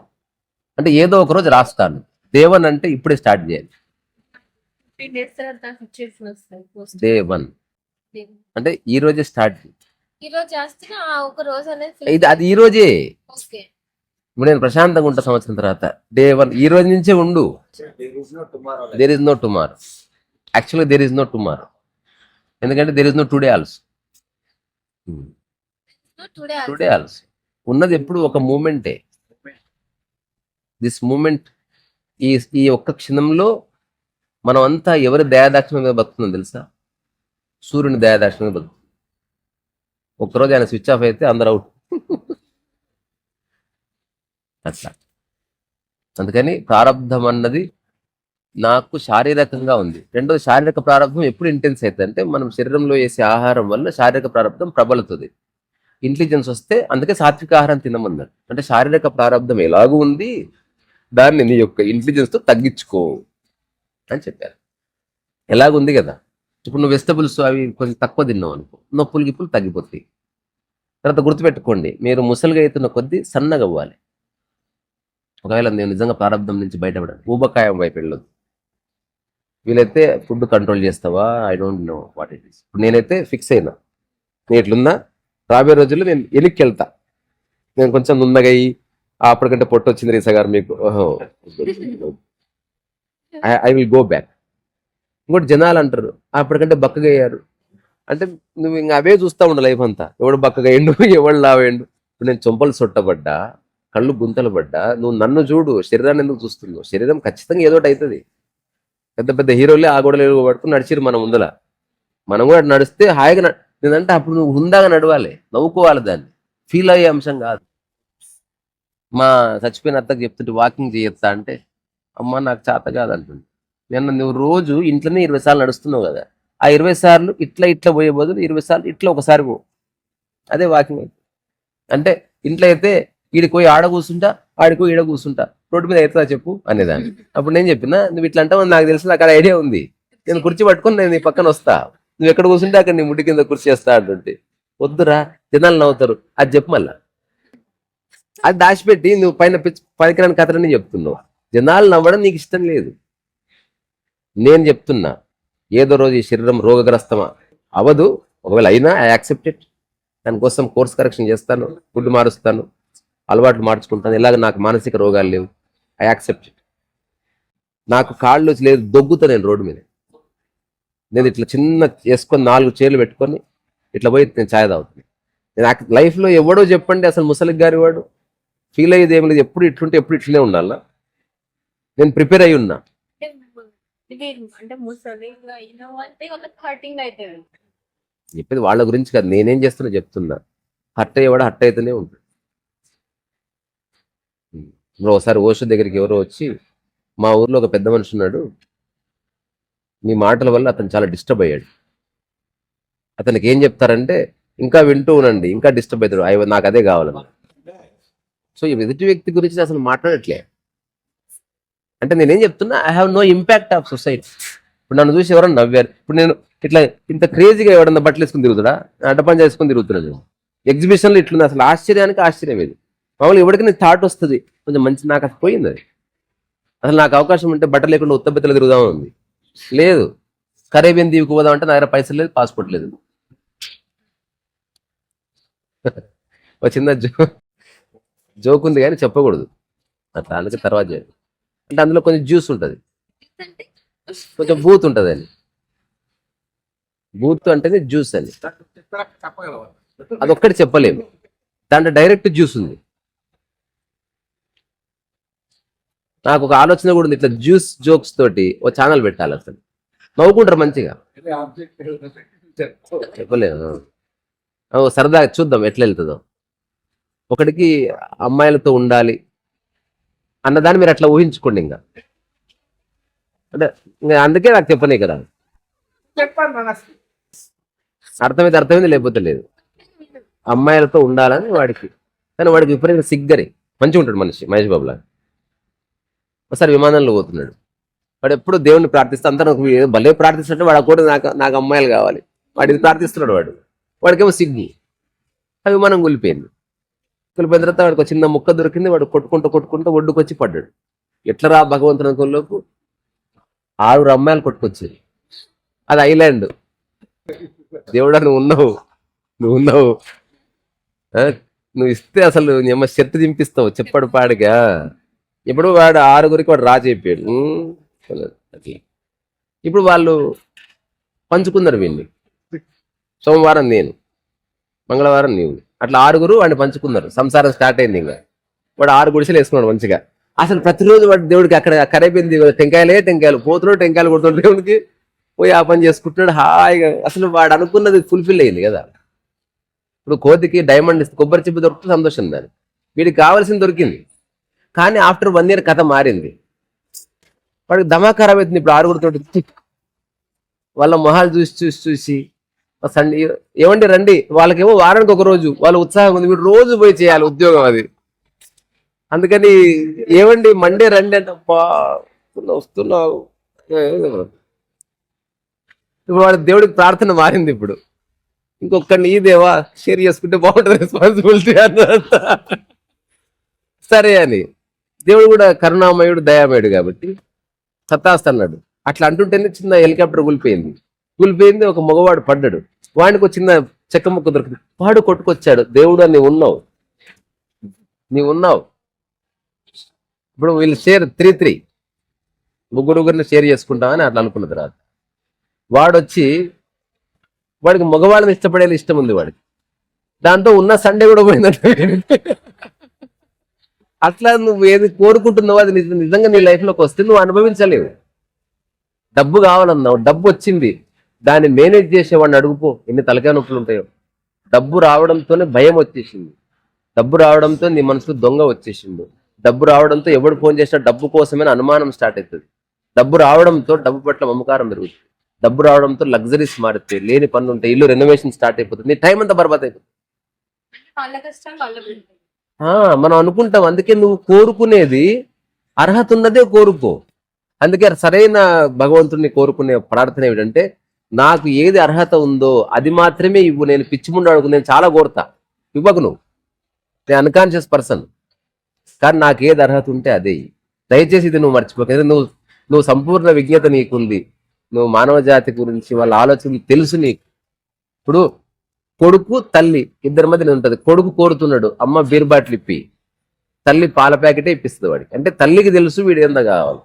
అంటే ఏదో ఒక రోజు రాస్తాను. దేవన్ అంటే ఇప్పుడే స్టార్ట్ చేయాలి. 15 days తర్వాత సిచ్యువేషన్ వస్తుంది పోస్ట్. డే 1 అంటే ఈ రోజే స్టార్ట్. ఈ రోజు చేస్తున్నా ఒక రోజు అనేది ఇది అది ఈ రోజే. ఓకే. ఇప్పుడు నేను ప్రశాంతంగా ఉంటా సంవత్సరం తర్వాత. డే 1 ఈ రోజు నుంచే ఉండు. There is no tomorrow. యాక్చువల్గా దేర్ ఇస్ నో టుమారో, ఎందుకంటే there is no today also. Today also ఉన్నది ఎప్పుడు ఒక మూమెంటే. దిస్ మూమెంట్, ఈ ఒక్క క్షణంలో మనం అంతా ఎవరి దయాదాక్షిణ్యం మీద బతుకుతుందో తెలుసా? సూర్యుని దయాదాక్షిణ్యం మీద బతుకుతుంది. ఒక్కరోజు ఆయన స్విచ్ ఆఫ్ అయితే అందరు అవుట్. అట్లా. అందుకని ప్రారంధం అన్నది నాకు శారీరకంగా ఉంది. రెండోది, శారీరక ప్రారంభం ఎప్పుడు ఇంటెన్స్ అవుతుంది అంటే మనం శరీరంలో వేసే ఆహారం వల్ల శారీరక ప్రారంభం ప్రబలుతుంది. ఇంటెలిజెన్స్ వస్తే అందుకే సాత్విక ఆహారం తినమన్నారు. అంటే శారీరక ప్రారంభం ఎలాగూ ఉంది, దాన్ని నీ యొక్క ఇంటెలిజెన్స్తో తగ్గించుకో అని చెప్పారు. ఎలాగుంది కదా, ఇప్పుడు నువ్వు వెజిటబుల్స్ అవి కొంచెం తక్కువ తిన్నావు అనుకో, నొప్పులు గిప్పులు తగ్గిపోతాయి. తర్వాత గుర్తుపెట్టుకోండి, మీరు ముసలిగా అవుతున్న కొద్దీ సన్నగా అవ్వాలి. ఒకవేళ నేను నిజంగా ప్రారంభం నుంచి బయటపడాలి, ఊబకాయం వైపు వెళ్ళొద్దు. వీలైతే ఫుడ్ కంట్రోల్ చేస్తావా, I don't know what it is. ఇప్పుడు నేనైతే ఫిక్స్ అయినా, నేను ఇట్లున్నా రాబోయే రోజుల్లో నేను వెనక్కి వెళ్తా. నేను కొంచెం నున్నగయ్యి అప్పటికంటే పొట్టు వచ్చింది రీసా గారు మీకు, ఓహో ఐ విల్ గో బ్యాక్. ఇంకోటి జనాలు అంటారు అప్పటికంటే బక్కగా అయ్యారు అంటే, నువ్వు ఇంకా అవే చూస్తూ ఉండు లైఫ్ అంతా. ఎవడు బక్కగా అయ్యిండు, ఎవడు లావేండు. ఇప్పుడు నేను చొంపలు చుట్టబడ్డా, కళ్ళు గుంతలు పడ్డా, నువ్వు నన్ను చూడు, శరీరాన్ని ఎందుకు చూస్తున్నావు? శరీరం ఖచ్చితంగా ఏదోటి అవుతుంది. పెద్ద పెద్ద హీరోలే ఆ గోడలు పట్టుకుని నడిచిరు మన ముందల. మనం కూడా నడిస్తే హాయిగా నేనంటే అప్పుడు నువ్వు హుందాగా నడవాలి, నవ్వుకోవాలి, దాన్ని ఫీల్ అయ్యే అంశం కాదు. మా చచ్చిపోయిన అత్తకు చెప్తుంటే వాకింగ్ చేయొత్తా అంటే, అమ్మ నాకు చేత కాదంటుంది. నేను నువ్వు రోజు ఇంట్లోనే 20 సార్లు నడుస్తున్నావు కదా, ఆ 20 సార్లు ఇట్లా ఇట్లా పోయే బదులు 20 సార్లు ఇట్లా ఒకసారి పో, అదే వాకింగ్ అయితే. అంటే ఇంట్లో అయితే ఈడికి పోయి ఆడ కూర్చుంటా, ఆడికి పోయి ఈడ కూర్చుంటా, రోడ్డు మీద అవుతుందా చెప్పు అనేదాన్ని. అప్పుడు నేను చెప్పినా, నువ్వు ఇట్లా అంటావు నాకు తెలిసి, నాకు అక్కడ ఐడియా ఉంది, నేను కుర్చీ పట్టుకొని నేను నీ పక్కన వస్తా, నువ్వు ఎక్కడ కూర్చుంటే అక్కడ నీ ముడి కింద కుర్చీ చేస్తా అంటుంటే, వద్దురా జనాలు నవ్వుతారు అది చెప్పు. మళ్ళా అది దాచిపెట్టి నువ్వు పైన పనికిరాని కథలని చెప్తున్నావు. జనాలు నవ్వడం నీకు ఇష్టం లేదు. నేను చెప్తున్నా, ఏదో రోజు ఈ శరీరం రోగగ్రస్తమా అవదు. ఒకవేళ అయినా ఐ యాక్సెప్ట్ ఇట్. దానికోసం కోర్స్ కరెక్షన్ చేస్తాను, ఫుడ్ మారుస్తాను, అలవాట్లు మార్చుకుంటాను. ఇలాగ నాకు మానసిక రోగాలు లేవు, ఐ యాక్సెప్ట్ ఇట్. నాకు కాళ్ళు లేదు, దొగ్గుతా నేను రోడ్డు మీద. నేను ఇట్లా చిన్న వేసుకొని 4 చైర్లు పెట్టుకొని ఇట్లా పోయి నేను ఛాయ్ తాగుతాను. నేను లైఫ్లో ఎవడో చెప్పండి అసలు ముసలి గారి వాడు ఫీల్ అయ్యేది ఏమి లేదు. ఎప్పుడు ఇట్లుంటే ఎప్పుడు ఇట్లనే ఉండాలా. నేను ప్రిపేర్ అయి ఉన్నా. అంటే ముసలి అంటే వాళ్ళకి హర్టింగ్ అవుతుంది. చెప్పేది వాళ్ళ గురించి కాదు, నేనేం చేస్తున్నా చెప్తున్నా. హర్ట్ అయ్యేవాడు హర్ట్ అయితేనే ఉంటాడు. ఇప్పుడు ఒకసారి ఓషో దగ్గరికి ఎవరో వచ్చి, మా ఊర్లో ఒక పెద్ద మనిషి ఉన్నాడు, మీ మాటల వల్ల అతను చాలా డిస్టర్బ్ అయ్యాడు. అతనికి ఏం చెప్తారంటే, ఇంకా వింటూ ఉండండి, ఇంకా డిస్టర్బ్ అవుతాడు, నాకు అదే కావాలన్న. సో ఈ ఎదుటి వ్యక్తి గురించి అసలు మాట్లాడట్లే. అంటే నేనేం చెప్తున్నా, I have no impact of society. ఇప్పుడు నన్ను చూసి ఎవరన్నా నవ్వారు, ఇప్పుడు నేను ఇట్లా ఇంత క్రేజీగా ఎవడన్నా బట్టలు వేసుకుని తిరుగుతుడా, అడ్డపని చేసుకుని తిరుగుతున్నాను. ఎగ్జిబిషన్లో ఇట్లుంది, అసలు ఆశ్చర్యానికి ఆశ్చర్యం ఇది. మామూలు ఎవరికి నేను థాట్ వస్తుంది కొంచెం మంచి, నాకు అది పోయింది. అది అసలు నాకు అవకాశం ఉంటే బట్టలు లేకుండా ఉత్తబెత్తలు తిరుగుదామని ఉంది. లేదు, కరేబియన్ దీవికి పోదాం అంటే నా దగ్గర పైసలు లేదు, పాస్పోర్ట్ లేదు. ఒక చిన్న జోక్ ఉంది కానీ చెప్పకూడదు అట్లా, అందుకే తర్వాత చేయాలి. అంటే అందులో కొంచెం జ్యూస్ ఉంటుంది, కొంచెం బూత్ ఉంటుంది అని. బూత్ అంటేనే జ్యూస్ అని, అదొక్కటి చెప్పలేము. దాంట్లో డైరెక్ట్ జ్యూస్ ఉంది. నాకు ఒక ఆలోచన కూడా ఉంది, ఇట్లా జ్యూస్ జోక్స్ తోటి ఓ ఛానల్ పెట్టాలి. అసలు నవ్వుకుంటారు మంచిగా. చెప్పలేము, సరదాగా చూద్దాం ఎట్లా వెళ్తుందో. ఒకటికి అమ్మాయిలతో ఉండాలి అన్నదాన్ని మీరు అట్లా ఊహించుకోండి. ఇంకా అంటే అందుకే నాకు చెప్పనే కదా, అర్థమైంది లేకపోతే లేదు. అమ్మాయిలతో ఉండాలని వాడికి, కానీ వాడికి విపరీత సిగ్గరి. మంచిగా ఉంటాడు మనిషి, మహేష్ బాబులా. ఒకసారి విమానంలో పోతున్నాడు. వాడు ఎప్పుడు దేవుణ్ణి ప్రార్థిస్తే అంతా నాకు భలే ప్రార్థిస్తుంటే వాడు కూడా నాకు నాకు అమ్మాయిలు కావాలి, వాడు ఇది ప్రార్థిస్తున్నాడు. వాడికేమో సిగ్గు. ఆ విమానం కూలిపోయింది. కూలిపోయిన తర్వాత వాడికి ఒక చిన్న ముక్క దొరికింది. వాడు కొట్టుకుంటూ ఒడ్డుకొచ్చి పడ్డాడు. ఎట్లా రా భగవంతుని అనుకోలోపు 6 అమ్మాయిలు కొట్టుకొచ్చారు. అది ఐలాండ్. దేవుడా నువ్వు ఉన్నావు ఆ? నువ్వు ఇస్తే అసలు ఏమో శక్తి దింపిస్తావు చెప్పాడు పాడిగా. ఇప్పుడు వాడు 6గురికి వాడు రా చెప్పాడు. అట్లా ఇప్పుడు వాళ్ళు పంచుకున్నారు వీళ్ళని. సోమవారం నేను, మంగళవారం నీవు, అట్లా 6గురు వాడిని పంచుకున్నారు. సంసారం స్టార్ట్ అయింది. ఇంకా వాడు 6 గుడిసెలు వేసుకున్నాడు మంచిగా. అసలు ప్రతిరోజు వాడు దేవుడికి అక్కడ కరైపోయింది. టెంకాయలు పోతున్నాడు, టెంకాయలు కొడుతున్నాడు దేవుడికి, పోయి ఆ పని చేసుకుంటున్నాడు హాయిగా. అసలు వాడు అనుకున్నది ఫుల్ఫిల్ అయింది కదా. ఇప్పుడు కోతికి డైమండ్ ఇస్తే కొబ్బరి చిప్ప దొరికితే సంతోషం దాన్ని, వీడికి కావాల్సింది దొరికింది. కానీ ఆఫ్టర్ 1 year కథ మారింది. వాడికి ధమాకారం అవుతుంది. ఇప్పుడు 6గురితో వాళ్ళ మొహాలు చూసి సండే ఏమండి రండి, వాళ్ళకేమో వారానికి ఒక రోజు, వాళ్ళ ఉత్సాహం ఉంది. వీడు రోజు పోయి చేయాలి ఉద్యోగం అది. అందుకని ఏమండి మండే రండి అంటే వస్తున్నావు. ఇప్పుడు వాడి దేవుడికి ప్రార్థన మారింది. ఇప్పుడు ఇంకొకరిని ఈ దేవా షేర్ చేసుకుంటే బాగుంటుంది రెస్పాన్సిబిలిటీ అన్నంత. సరే అని దేవుడు కూడా కరుణామయుడు దయామయుడు కాబట్టి సత్తాస్తన్నాడు. అట్లా అంటుంటేనే చిన్న హెలికాప్టర్ కూలిపోయింది. ఒక మగవాడు పడ్డాడు. వాడికి ఒక చిన్న చెక్క ముక్క దొరికింది. వాడు కొట్టుకొచ్చాడు. దేవుడు నీవు ఉన్నావు. ఇప్పుడు వీళ్ళు షేర్ 3-3 ముగ్గురుని షేర్ చేసుకుంటామని అట్లా అనుకున్న తర్వాత వాడికి మగవాళ్ళని ఇష్టపడేలా ఇష్టం ఉంది వాడికి. దాంతో ఉన్న సండే కూడా పోయిందంటే అట్లా నువ్వు ఏది కోరుకుంటున్నావో అది నిజంగా నీ లైఫ్లోకి వస్తే నువ్వు అనుభవించలేవు. డబ్బు కావాలన్నావు, డబ్బు వచ్చింది, దాన్ని మేనేజ్ చేసేవాడిని అడుగుపో ఎన్ని తలకాయ నొప్పులు ఉంటాయో. డబ్బు రావడంతోనే భయం వచ్చేసింది. డబ్బు రావడంతో నీ మనసులో దొంగ వచ్చేసిండు. డబ్బు రావడంతో ఎవడు ఫోన్ చేసినా డబ్బు కోసమే అనుమానం స్టార్ట్ అవుతుంది. డబ్బు రావడంతో డబ్బు పట్ల మమకారం పెరుగుతుంది. డబ్బు రావడంతో లగ్జరీస్ మారుతాయి, లేని పనులు ఉంటాయి, ఇల్లు రెనోవేషన్ స్టార్ట్ అయిపోతుంది, నీ టైం అంతా బర్బాద్ అయిపోతుంది. మనం అనుకుంటాం. అందుకే నువ్వు కోరుకునేది అర్హత ఉన్నదే కోరుకో. అందుకే సరైన భగవంతుడిని కోరుకునే ప్రార్థన ఏమిటంటే, నాకు ఏది అర్హత ఉందో అది మాత్రమే ఇవ్వు. నేను పిచ్చిముండు అడుగు, నేను చాలా కోరుతా, ఇవ్వకు నువ్వు. నేను అన్కాన్షియస్ పర్సన్, కానీ నాకు ఏది అర్హత ఉంటే అదే. దయచేసి ఇది నువ్వు మర్చిపోక. నువ్వు సంపూర్ణ విజ్ఞత నీకుంది. నువ్వు మానవ జాతి గురించి వాళ్ళ ఆలోచనలు తెలుసు నీకు. ఇప్పుడు కొడుకు తల్లి ఇద్దరి మధ్య ఉంటుంది. కొడుకు కోరుతున్నాడు అమ్మ బీర్ బాటిల్ ఇప్పి, తల్లి పాల ప్యాకెటే ఇప్పిస్తుంది వాడికి. అంటే తల్లికి తెలుసు వీడు ఎంత కావాలి.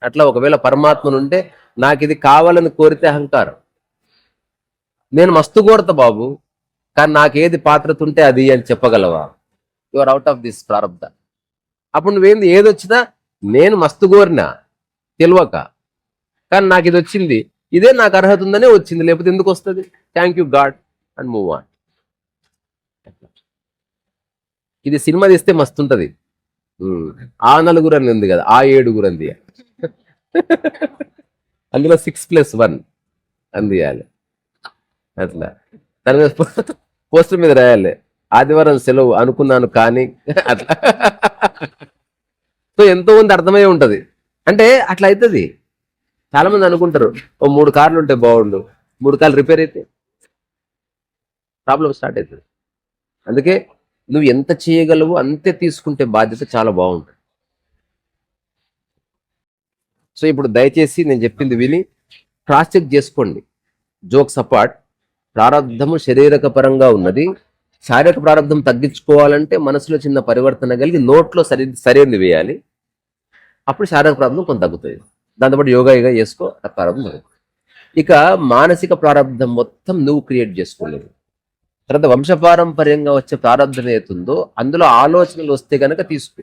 అట్లా ఒకవేళ పరమాత్మను ఉంటే నాకు ఇది కావాలని కోరితే అహంకారం. నేను మస్తు కోరతా బాబు, కానీ నాకేది పాత్రత ఉంటే అది అని చెప్పగలవా? You are out of this ప్రారంభ. అప్పుడు నువ్వేంది ఏదొచ్చినా నేను మస్తు కోరినా తెలియక, కానీ నాకు ఇది వచ్చింది, ఇదే నాకు అర్హత ఉందనే వచ్చింది, లేకపోతే ఎందుకు వస్తుంది? Thank you God and move on. ఇది సినిమా తీస్తే మస్తుంటది. ఆ 4 అని ఉంది కదా, ఆ 7 అంది. అందులో 6+1 అందియాలి. అట్లా దాని మీద పోస్టర్ మీద రాయాలి, ఆదివారం సెలవు అనుకున్నాను కానీ అట్లా. సో ఎంతో మంది అర్థమై ఉంటది. అంటే అట్లా అవుతుంది. చాలా మంది అనుకుంటారు ఓ 3 కార్లు ఉంటే బాగుండు, 3 కార్లు రిపేర్ అయితే ప్రాబ్లం స్టార్ట్ అవుతుంది. అందుకే నువ్వు ఎంత చేయగలవో అంతే తీసుకుంటే బాధ్యత చాలా బాగుంటుంది. సో ఇప్పుడు దయచేసి నేను చెప్పింది విని క్రాస్ చెక్ చేసుకోండి. జోక్స్ అపార్ట్, ప్రారంధము శరీరక పరంగా ఉన్నది. శారీరక ప్రారంధం తగ్గించుకోవాలంటే మనసులో చిన్న పరివర్తన కలిగి నోట్లో సరైనది వేయాలి. అప్పుడు శారీరక ప్రారంధం కొంత తగ్గుతుంది. దాంతోపాటు యోగా చేసుకో, ప్రారంభం తగ్గుతుంది. ఇక మానసిక ప్రారంధం మొత్తం నువ్వు క్రియేట్ చేసుకోలేవు. తర్వాత వంశపారంపర్యంగా వచ్చే ప్రారంధం ఏతుందో అందులో ఆలోచనలు వస్తే కనుక తీసుకో,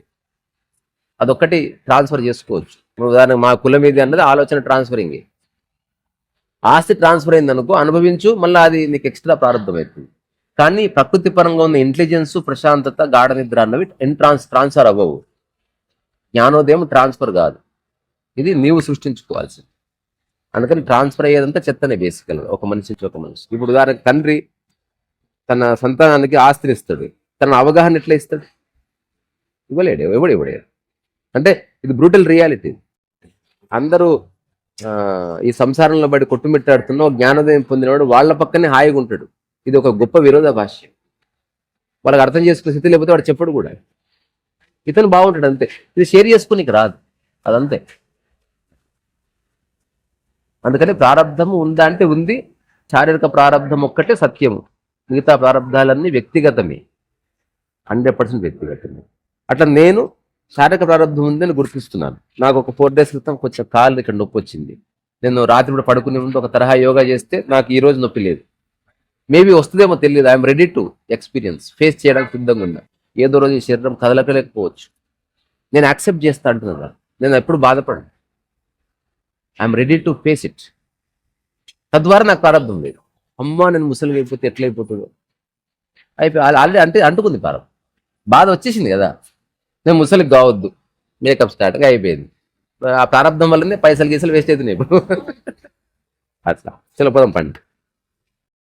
అదొక్కటి ట్రాన్స్ఫర్ చేసుకోవచ్చు. ఉదాహరణకు మా కులం ఇది అన్నది ఆలోచన ట్రాన్స్ఫరింగ్. ఆస్తి ట్రాన్స్ఫర్ అయింది అనుకో, అనుభవించు, మళ్ళీ అది నీకు ఎక్స్ట్రా ప్రారంభం అవుతుంది. కానీ ప్రకృతి పరంగా ఉన్న ఇంటెలిజెన్స్, ప్రశాంతత, గాఢ నిద్ర అన్నవి ట్రాన్స్ఫర్ అవ్వవు. జ్ఞానోదయం ట్రాన్స్ఫర్ కాదు, ఇది నీవు సృష్టించుకోవాల్సింది. అందుకని ట్రాన్స్ఫర్ అయ్యేదంతా చెత్తనే బేసికల్గా, ఒక మనిషి నుంచి ఒక మనిషి. ఇప్పుడు ఉదాహరణకు తండ్రి తన సంతానానికి ఆస్తిని ఇస్తాడు, తన అవగాహన ఎట్లా ఇస్తాడు? ఇవ్వలేడు, ఎవడు ఇవ్వలేడు. అంటే ఇది బ్రూటల్ రియాలిటీ. అందరూ ఈ సంసారంలో పడి కొట్టుమిట్టాడుతున్న జ్ఞానోదయం పొందినవాడు వాళ్ళ పక్కనే హాయిగా ఉంటాడు. ఇది ఒక గొప్ప విరోధాభాష్యం. వాళ్ళకి అర్థం చేసుకునే స్థితి లేకపోతే వాడు చెప్పడు కూడా. ఇతను బాగుంటాడు అంతే. ఇది షేర్ చేసుకునికి రాదు, అదంతే. అందుకని ప్రారంధము ఉందా అంటే ఉంది. శారీరక ప్రారంధం ఒక్కటే సత్యము, మిగతా ప్రారంధాలన్నీ వ్యక్తిగతమే, 100% వ్యక్తిగతమే. అట్లా నేను శారీరక ప్రారంధం ఉందని గుర్తిస్తున్నాను. నాకు ఒక 4 days క్రితం కొంచెం కాళ్ళు ఇక్కడ నొప్పి వచ్చింది. నేను రాత్రి కూడా పడుకునే ముందు ఒక తరహా యోగా చేస్తే నాకు ఈ రోజు నొప్పి లేదు. మేబీ వస్తుందేమో తెలియదు. I'm ready to experience, face చేయడానికి సిద్ధంగా ఉన్నా. ఏదో రోజు ఈ శరీరం కదలకలేకపోవచ్చు, నేను యాక్సెప్ట్ చేస్తా అంటున్నా. నేను ఎప్పుడు బాధపడను. I'm ready to face it. తద్వారా నాకు ప్రారంభం లేదు. అమ్మా నేను ముసలిగా అయిపోతే ఎట్లయిపోతుందో అయిపోయి ఆల్రెడీ అంటే అంటుకుంది ప్రారంభం. బాధ వచ్చేసింది కదా, నేను ముసలికి కావద్దు, మేకప్ స్టార్ట్గా అయిపోయింది. ఆ ప్రారంభం వల్లనే పైసలు గీసలు వేస్ట్ అవుతున్నాయి ఇప్పుడు. అట్లా చిలపదం పండి.